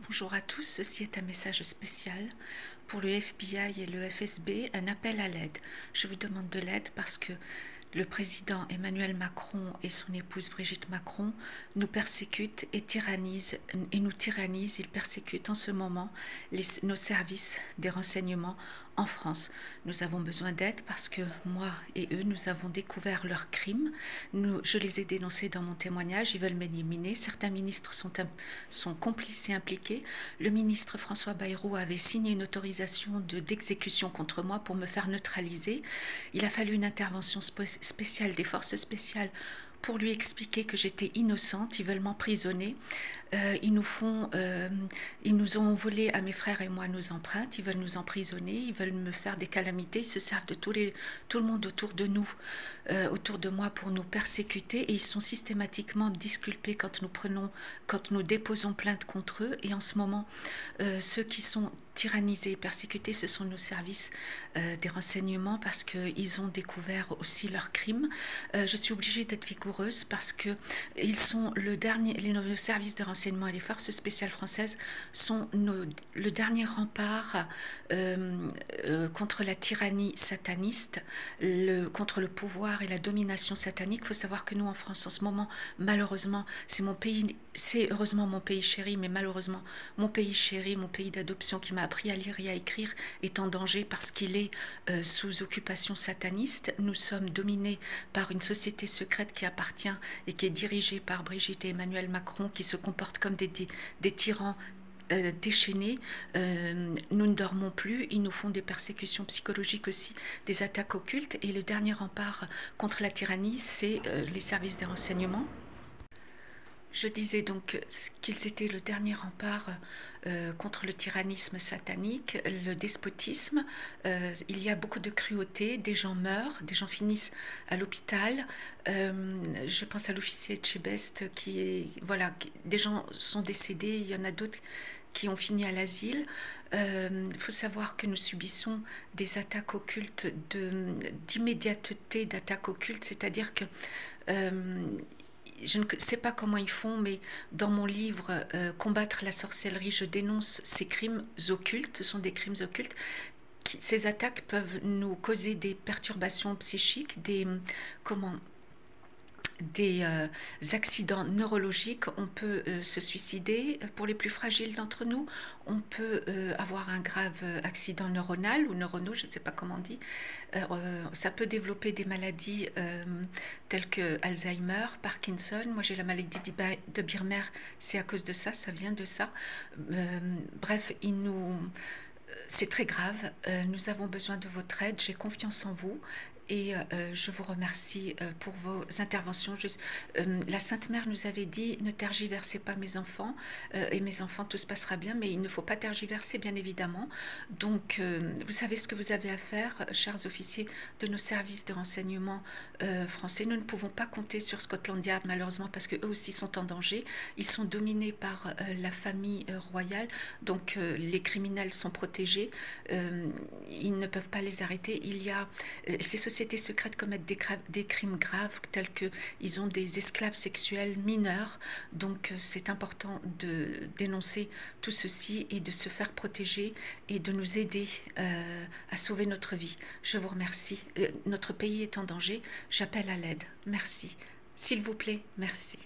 Bonjour à tous, ceci est un message spécial pour le FBI et le FSB, un appel à l'aide. Je vous demande de l'aide parce que le président Emmanuel Macron et son épouse Brigitte Macron nous persécutent et nous tyrannisent. Ils persécutent en ce moment nos services des renseignements en France. Nous avons besoin d'aide parce que moi et eux, nous avons découvert leurs crimes. Je les ai dénoncés dans mon témoignage. Ils veulent m'éliminer. Certains ministres sont complices et impliqués. Le ministre François Bayrou avait signé une autorisation d'exécution contre moi pour me faire neutraliser. Il a fallu une intervention spéciale des forces spéciales pour lui expliquer que j'étais innocente. Ils veulent m'emprisonner. Ils nous ont volé à mes frères et moi nos empreintes. Ils veulent nous emprisonner. Ils veulent me faire des calamités. Ils se servent de tout le monde autour de nous, autour de moi, pour nous persécuter. Et ils sont systématiquement disculpés quand nous déposons plainte contre eux. Et en ce moment, ceux qui sont tyrannisés et persécutés, ce sont nos services des renseignements parce qu'ils ont découvert aussi leurs crimes. Je suis obligée d'être vigoureuse parce que les services de renseignement et les forces spéciales françaises sont le dernier rempart contre la tyrannie sataniste, contre le pouvoir et la domination satanique. Il faut savoir que nous, en France, en ce moment, malheureusement, c'est heureusement mon pays chéri, mais malheureusement, mon pays chéri, mon pays d'adoption qui m'a appris à lire et à écrire, est en danger parce qu'il est sous occupation sataniste. Nous sommes dominés par une société secrète qui appartient et qui est dirigée par Brigitte et Emmanuel Macron, qui se comportent comme des tyrans déchaînés. Nous ne dormons plus, ils nous font des persécutions psychologiques aussi, des attaques occultes, et le dernier rempart contre la tyrannie, c'est les services des renseignements. Je disais donc qu'ils étaient le dernier rempart contre le tyrannisme satanique, le despotisme. Il y a beaucoup de cruauté, des gens meurent, des gens finissent à l'hôpital. Je pense à l'officier de Chebest des gens sont décédés, il y en a d'autres qui ont fini à l'asile. Il faut savoir que nous subissons des attaques occultes, d'immédiateté d'attaques occultes, c'est-à-dire que je ne sais pas comment ils font, mais dans mon livre Combattre la sorcellerie, je dénonce ces crimes occultes. Ce sont des crimes occultes. Ces attaques peuvent nous causer des perturbations psychiques, des accidents neurologiques. On peut se suicider pour les plus fragiles d'entre nous. On peut avoir un grave accident neuronal ou neuronaux, je ne sais pas comment on dit. Ça peut développer des maladies telles que Alzheimer, Parkinson. Moi, j'ai la maladie de Birmer, c'est à cause de ça, ça vient de ça. Bref, c'est très grave. Nous avons besoin de votre aide. J'ai confiance en vous. Et je vous remercie pour vos interventions. La Sainte Mère nous avait dit: ne tergiversez pas, mes enfants, et mes enfants, tout se passera bien, mais il ne faut pas tergiverser, bien évidemment. Donc, vous savez ce que vous avez à faire, chers officiers de nos services de renseignement français. Nous ne pouvons pas compter sur Scotland Yard, malheureusement, parce qu'eux aussi sont en danger. Ils sont dominés par la famille royale, donc les criminels sont protégés. Ils ne peuvent pas les arrêter. Ces sociétés secrètes commettent des crimes graves, tels qu'ils ont des esclaves sexuels mineurs. Donc c'est important de dénoncer tout ceci et de se faire protéger et de nous aider à sauver notre vie. Je vous remercie. Notre pays est en danger. J'appelle à l'aide. Merci. S'il vous plaît, merci.